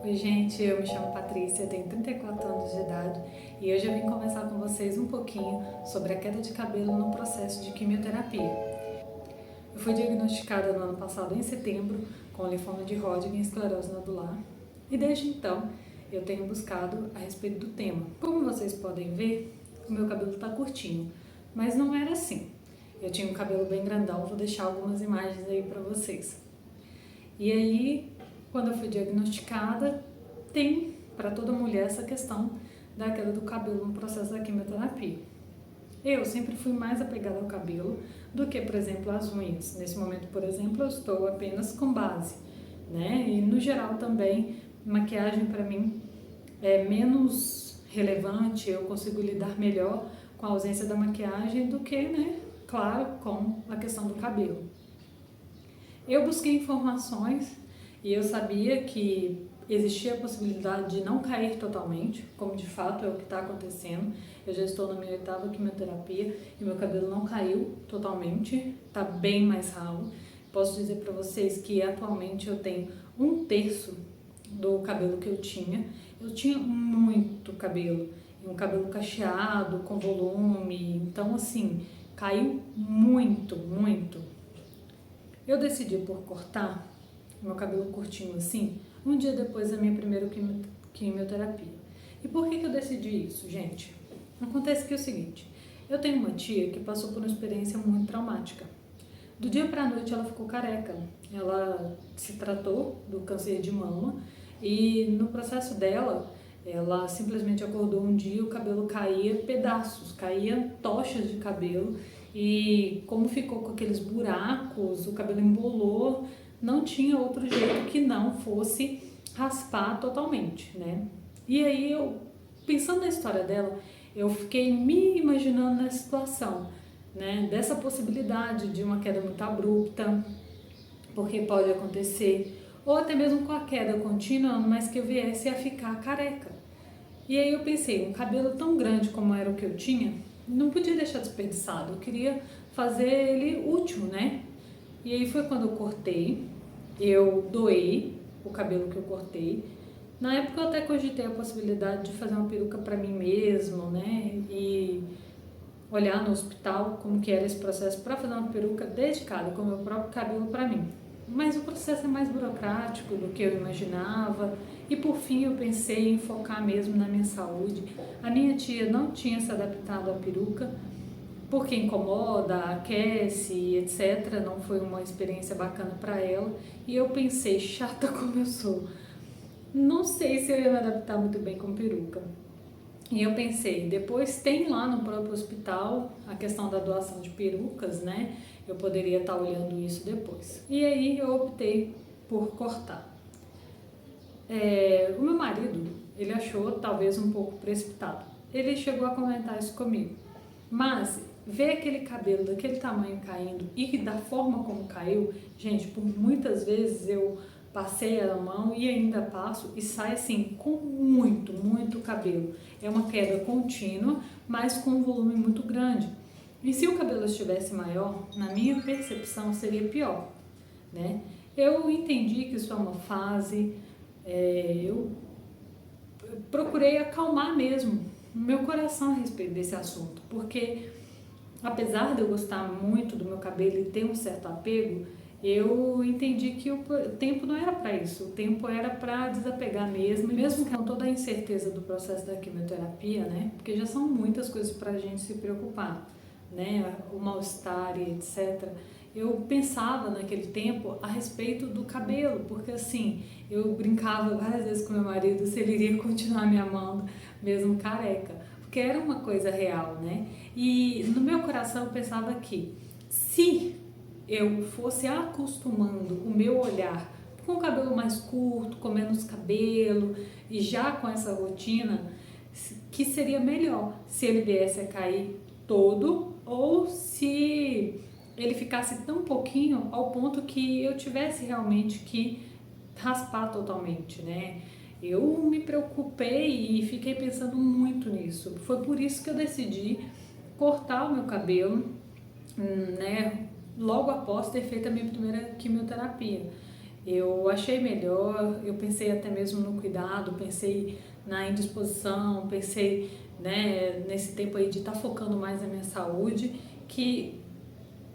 Oi gente, eu me chamo Patrícia, tenho 34 anos de idade e hoje eu vim conversar com vocês um pouquinho sobre a queda de cabelo no processo de quimioterapia. Eu fui diagnosticada no ano passado, em setembro, com linfoma de Hodgkin e esclerose nodular e desde então eu tenho buscado a respeito do tema. Como vocês podem ver, o meu cabelo está curtinho, mas não era assim. Eu tinha um cabelo bem grandão, vou deixar algumas imagens aí para vocês. E aí, quando eu fui diagnosticada, tem para toda mulher essa questão da queda do cabelo no processo da quimioterapia. Eu sempre fui mais apegada ao cabelo do que, por exemplo, às unhas. Nesse momento, por exemplo, eu estou apenas com base, né? E no geral também, maquiagem para mim é menos relevante, eu consigo lidar melhor com a ausência da maquiagem do que, né, claro, com a questão do cabelo. Eu busquei informações e eu sabia que existia a possibilidade de não cair totalmente, como de fato é o que está acontecendo. Eu já estou na minha 8ª quimioterapia e meu cabelo não caiu totalmente, está bem mais ralo. Posso dizer para vocês que atualmente eu tenho 1/3 do cabelo que eu tinha. Eu tinha muito cabelo, um cabelo cacheado, com volume, então assim, caiu muito, muito. Eu decidi por cortar meu cabelo curtinho assim, um dia depois da minha primeira quimioterapia. E por que eu decidi isso, gente? Acontece que é o seguinte, eu tenho uma tia que passou por uma experiência muito traumática. Do dia para a noite ela ficou careca, ela se tratou do câncer de mama e no processo dela, ela simplesmente acordou um dia, o cabelo caía pedaços, caía tochas de cabelo e como ficou com aqueles buracos, o cabelo embolou, não tinha outro jeito que não fosse raspar totalmente, né? E aí eu, pensando na história dela, eu fiquei me imaginando na situação, né, dessa possibilidade de uma queda muito abrupta, porque pode acontecer, ou até mesmo com a queda contínua, mas que eu viesse a ficar careca. E aí eu pensei, um cabelo tão grande como era o que eu tinha, não podia deixar desperdiçado, eu queria fazer ele útil, né? E aí foi quando eu cortei, eu doei o cabelo que eu cortei. Na época eu até cogitei a possibilidade de fazer uma peruca para mim mesmo, né? E olhar no hospital como que era esse processo para fazer uma peruca dedicada com o meu próprio cabelo para mim. Mas o processo é mais burocrático do que eu imaginava e por fim eu pensei em focar mesmo na minha saúde. A minha tia não tinha se adaptado à peruca porque incomoda, aquece, etc. Não foi uma experiência bacana para ela e eu pensei, chata como eu sou, não sei se eu ia me adaptar muito bem com peruca. E eu pensei, depois tem lá no próprio hospital a questão da doação de perucas, né? Eu poderia estar olhando isso depois. E aí eu optei por cortar. O meu marido, ele achou talvez um pouco precipitado. Ele chegou a comentar isso comigo. Mas ver aquele cabelo daquele tamanho caindo e da forma como caiu, gente, por muitas vezes eu passei a mão e ainda passo e sai assim com muito, muito cabelo. É uma queda contínua, mas com um volume muito grande. E se o cabelo estivesse maior, na minha percepção seria pior, né? Eu entendi que isso é uma fase, eu procurei acalmar mesmo o meu coração a respeito desse assunto, porque apesar de eu gostar muito do meu cabelo e ter um certo apego, eu entendi que o tempo não era para isso, o tempo era para desapegar mesmo, e mesmo com toda a incerteza do processo da quimioterapia, né? Porque já são muitas coisas para a gente se preocupar, né? O mal-estar e etc. Eu pensava naquele tempo a respeito do cabelo, porque assim, eu brincava várias vezes com meu marido se ele iria continuar me amando mesmo careca, porque era uma coisa real, né? E no meu coração eu pensava que se eu fosse acostumando o meu olhar com o cabelo mais curto, com menos cabelo e já com essa rotina, que seria melhor se ele viesse a cair todo ou se ele ficasse tão pouquinho ao ponto que eu tivesse realmente que raspar totalmente, né? Eu me preocupei e fiquei pensando muito nisso. Foi por isso que eu decidi cortar o meu cabelo, né? Logo após ter feito a minha primeira quimioterapia. Eu achei melhor, eu pensei até mesmo no cuidado, pensei na indisposição, pensei, né, nesse tempo aí de estar focando mais na minha saúde, que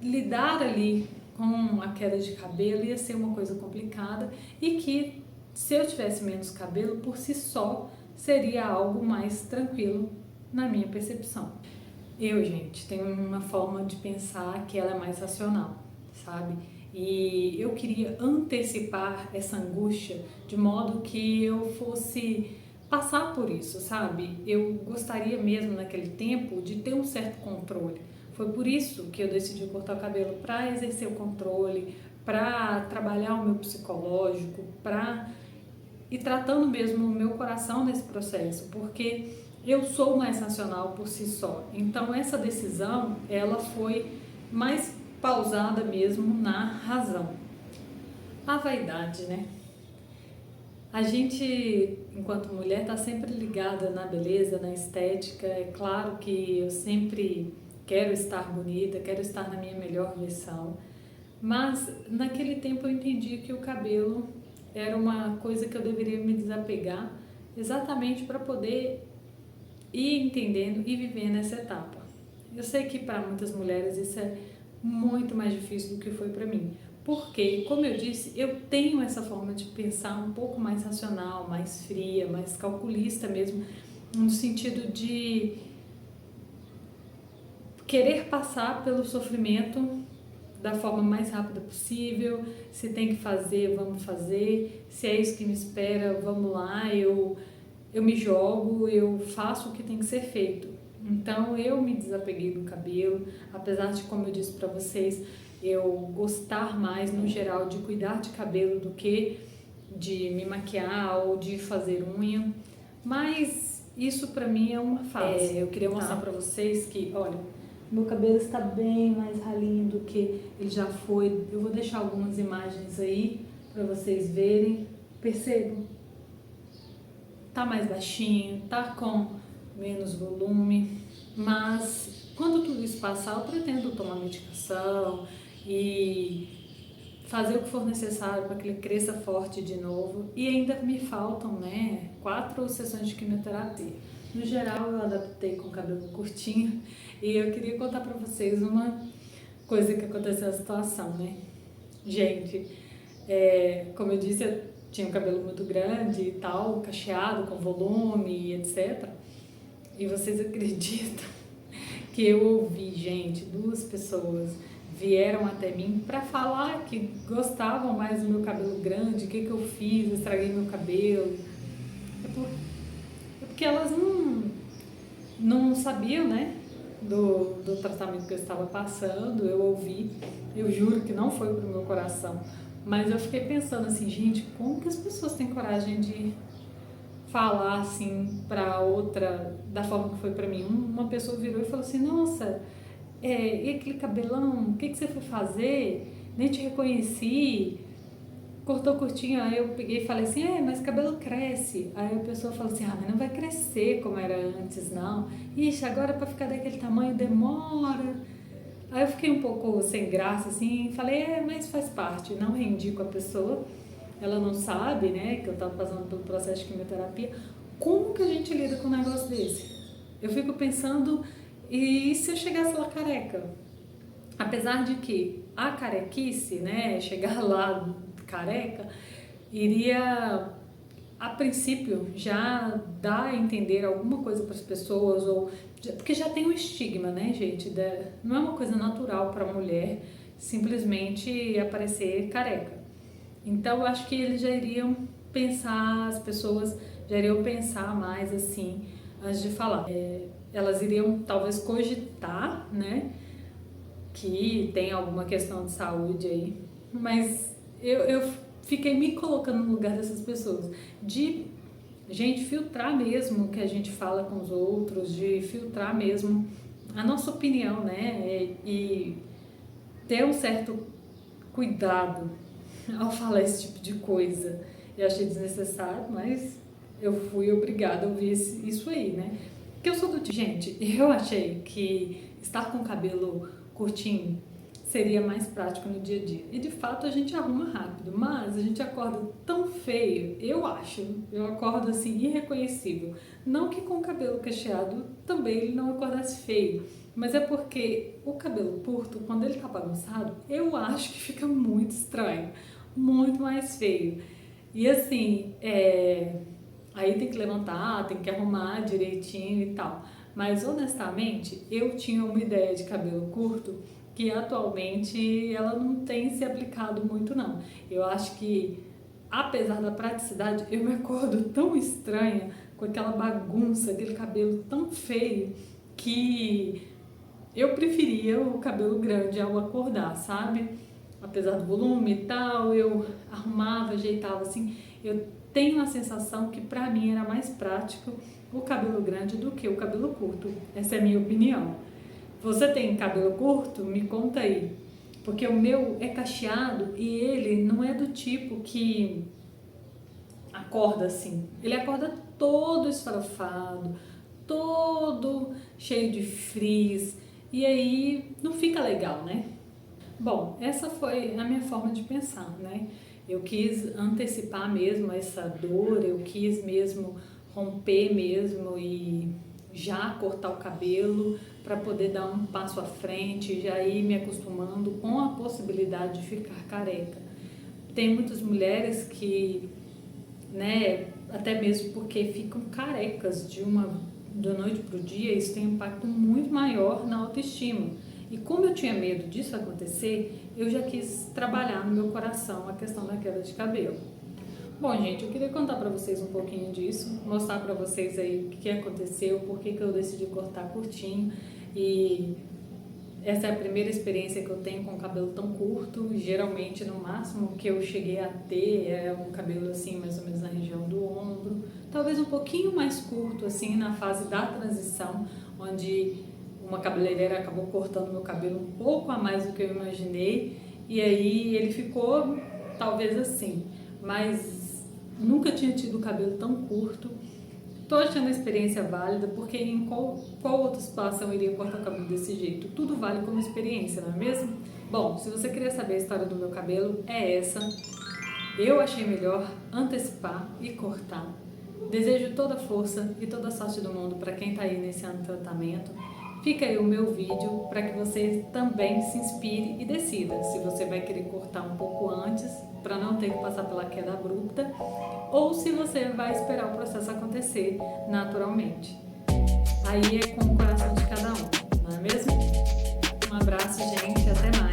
lidar ali com a queda de cabelo ia ser uma coisa complicada e que se eu tivesse menos cabelo, por si só, seria algo mais tranquilo na minha percepção. Eu, gente, tenho uma forma de pensar que ela é mais racional, sabe? E eu queria antecipar essa angústia de modo que eu fosse passar por isso, sabe? Eu gostaria mesmo naquele tempo de ter um certo controle. Foi por isso que eu decidi cortar o cabelo, para exercer o controle, para trabalhar o meu psicológico, para ir tratando mesmo o meu coração nesse processo, porque eu sou mais racional por si só. Então essa decisão, ela foi mais pausada mesmo na razão. A vaidade, né? A gente, enquanto mulher, está sempre ligada na beleza, na estética. É claro que eu sempre quero estar bonita, quero estar na minha melhor versão. Mas naquele tempo eu entendi que o cabelo era uma coisa que eu deveria me desapegar exatamente para poder ir entendendo e viver nessa etapa. Eu sei que para muitas mulheres isso é muito mais difícil do que foi para mim, porque, como eu disse, eu tenho essa forma de pensar um pouco mais racional, mais fria, mais calculista mesmo, no sentido de querer passar pelo sofrimento da forma mais rápida possível. Se tem que fazer, vamos fazer. Se é isso que me espera, vamos lá, eu me jogo, eu faço o que tem que ser feito. Então eu me desapeguei do cabelo, apesar de, como eu disse para vocês, eu gostar mais no geral de cuidar de cabelo do que de me maquiar ou de fazer unha, mas isso para mim é uma fase. Eu queria mostrar para vocês que, olha, meu cabelo está bem mais ralinho do que ele já foi. Eu vou deixar algumas imagens aí para vocês verem. Percebam? Tá mais baixinho, tá com menos volume, mas quando tudo isso passar, eu pretendo tomar medicação e fazer o que for necessário para que ele cresça forte de novo. E ainda me faltam, né, 4 sessões de quimioterapia. No geral, eu adaptei com o cabelo curtinho e eu queria contar para vocês uma coisa que aconteceu na situação, né? Gente, como eu disse, eu tinha um cabelo muito grande e tal, cacheado, com volume e etc. E vocês acreditam que eu ouvi, gente, 2 pessoas vieram até mim para falar que gostavam mais do meu cabelo grande, o que eu fiz, estraguei meu cabelo. É porque elas não sabiam, né, do tratamento que eu estava passando. Eu ouvi, eu juro que não foi pro meu coração, mas eu fiquei pensando assim, gente, como que as pessoas têm coragem de falar assim pra outra da forma que foi pra mim? Uma pessoa virou e falou assim, nossa, e aquele cabelão, o que você foi fazer? Nem te reconheci, cortou curtinho. Aí eu peguei e falei assim, mas cabelo cresce. Aí a pessoa falou assim, mas não vai crescer como era antes, não. Ixi, agora para ficar daquele tamanho demora. Aí eu fiquei um pouco sem graça, assim, falei, mas faz parte. Não rendi com a pessoa, ela não sabe, né, que eu tava passando pelo processo de quimioterapia. Como que a gente lida com um negócio desse? Eu fico pensando, e se eu chegasse lá careca? Apesar de que a carequice, né, chegar lá careca, iria, a princípio, já dar a entender alguma coisa para as pessoas, ou porque já tem um estigma, né, gente? Não é uma coisa natural para a mulher simplesmente aparecer careca. Então, eu acho que eles já iriam pensar, as pessoas já iriam pensar mais assim, antes de falar. Elas iriam talvez cogitar, né, que tem alguma questão de saúde aí, mas eu fiquei me colocando no lugar dessas pessoas, de, gente, filtrar mesmo o que a gente fala com os outros, de filtrar mesmo a nossa opinião, né, e ter um certo cuidado ao falar esse tipo de coisa. Eu achei desnecessário, mas eu fui obrigada a ouvir isso aí, né, porque eu sou do tipo, gente, eu achei que estar com o cabelo curtinho seria mais prático no dia a dia. E de fato a gente arruma rápido, mas a gente acorda tão feio, eu acordo assim irreconhecível. Não que com o cabelo cacheado também ele não acordasse feio, mas é porque o cabelo curto, quando ele tá bagunçado, eu acho que fica muito estranho, muito mais feio. E assim, aí tem que levantar, tem que arrumar direitinho e tal. Mas honestamente, eu tinha uma ideia de cabelo curto que atualmente ela não tem se aplicado muito não. Eu acho que, apesar da praticidade, eu me acordo tão estranha com aquela bagunça, aquele cabelo tão feio, que eu preferia o cabelo grande ao acordar, sabe? Apesar do volume e tal, eu arrumava, ajeitava assim. Eu tenho a sensação que pra mim era mais prático o cabelo grande do que o cabelo curto. Essa é a minha opinião. Você tem cabelo curto? Me conta aí. Porque o meu é cacheado e ele não é do tipo que acorda assim. Ele acorda todo esfarofado, todo cheio de frizz. E aí não fica legal, né? Bom, essa foi a minha forma de pensar, né? Eu quis antecipar mesmo essa dor, eu quis mesmo romper mesmo e já cortar o cabelo para poder dar um passo à frente, já ir me acostumando com a possibilidade de ficar careca. Tem muitas mulheres que, né, até mesmo porque ficam carecas da noite para o dia, isso tem um impacto muito maior na autoestima. E como eu tinha medo disso acontecer, eu já quis trabalhar no meu coração a questão da queda de cabelo. Bom, gente, eu queria contar pra vocês um pouquinho disso, mostrar pra vocês aí o que aconteceu, por que eu decidi cortar curtinho. E essa é a primeira experiência que eu tenho com cabelo tão curto. Geralmente, no máximo que eu cheguei a ter é um cabelo assim, mais ou menos na região do ombro. Talvez um pouquinho mais curto, assim, na fase da transição, onde uma cabeleireira acabou cortando meu cabelo um pouco a mais do que eu imaginei. E aí ele ficou talvez assim, mas nunca tinha tido cabelo tão curto. Tô achando a experiência válida, porque em qual outra situação eu iria cortar o cabelo desse jeito? Tudo vale como experiência, não é mesmo? Bom, se você queria saber a história do meu cabelo, é essa. Eu achei melhor antecipar e cortar. Desejo toda a força e toda a sorte do mundo para quem está aí iniciando tratamento. Fica aí o meu vídeo para que você também se inspire e decida se você vai querer cortar um pouco antes, para não ter que passar pela queda abrupta, ou se você vai esperar o processo acontecer naturalmente. Aí é com o coração de cada um, não é mesmo? Um abraço, gente, até mais!